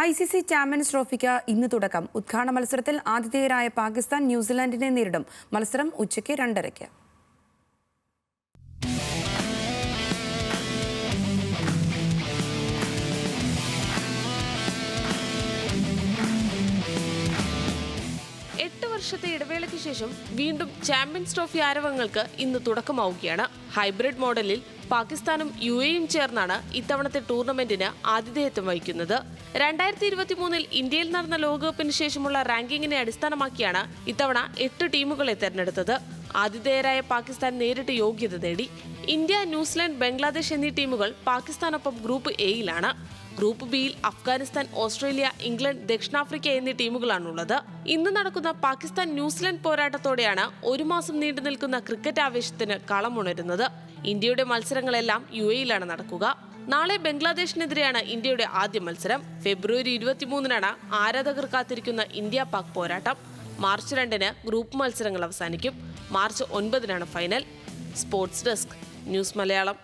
ICC champions ട്രോഫിക്ക് ഇന്ന് തുടക്കം. ഉദ്ഘാടന മത്സരത്തിൽ ആതിഥേയരായ പാകിസ്ഥാൻ ന്യൂസിലാൻഡിനെ നേരിടും. മത്സരം ഉച്ചയ്ക്ക് 2:30-ക്ക്. വർഷത്തെ ഇടവേളയ്ക്ക് ശേഷം വീണ്ടും ചാമ്പ്യൻസ് ട്രോഫി ആരവങ്ങൾക്ക് ഇന്ന് തുടക്കമാവുകയാണ്. ഹൈബ്രിഡ് മോഡലിൽ പാകിസ്ഥാനും UAEയും ചേർന്നാണ് ഇത്തവണത്തെ ടൂർണമെന്റിന് ആതിഥേയത്വം വഹിക്കുന്നത്. 2023 ഇന്ത്യയിൽ നടന്ന ലോകകപ്പിന് ശേഷമുള്ള റാങ്കിങ്ങിനെ അടിസ്ഥാനമാക്കിയാണ് ഇത്തവണ 8 ടീമുകളെ തെരഞ്ഞെടുത്തത്. ആതിഥേയരായ പാകിസ്ഥാൻ നേരിട്ട് യോഗ്യത നേടി. ഇന്ത്യ, ന്യൂസിലാൻഡ്, ബംഗ്ലാദേശ് എന്നീ ടീമുകൾ പാകിസ്ഥാനൊപ്പം ഗ്രൂപ്പ് എയിലാണ്. ഗ്രൂപ്പ് ബിയിൽ അഫ്ഗാനിസ്ഥാൻ, ഓസ്ട്രേലിയ, ഇംഗ്ലണ്ട്, ദക്ഷിണാഫ്രിക്ക എന്നീ ടീമുകളാണുള്ളത്. ഇന്ന് നടക്കുന്ന പാകിസ്ഥാൻ ന്യൂസിലാൻഡ് പോരാട്ടത്തോടെയാണ് ഒരു മാസം നീണ്ടു നിൽക്കുന്ന ക്രിക്കറ്റ് ആവേശത്തിന് കളമുണരുന്നത്. ഇന്ത്യയുടെ മത്സരങ്ങളെല്ലാം UAEയിലാണ് നടക്കുക. നാളെ ബംഗ്ലാദേശിനെതിരെയാണ് ഇന്ത്യയുടെ ആദ്യ മത്സരം. ഫെബ്രുവരി 23-നാണ് ആരാധകർ കാത്തിരിക്കുന്ന ഇന്ത്യ പാക് പോരാട്ടം. മാർച്ച് 2-ന് ഗ്രൂപ്പ് മത്സരങ്ങൾ അവസാനിക്കും. മാർച്ച് 9-നാണ് final. Sports desk, news Malayalam.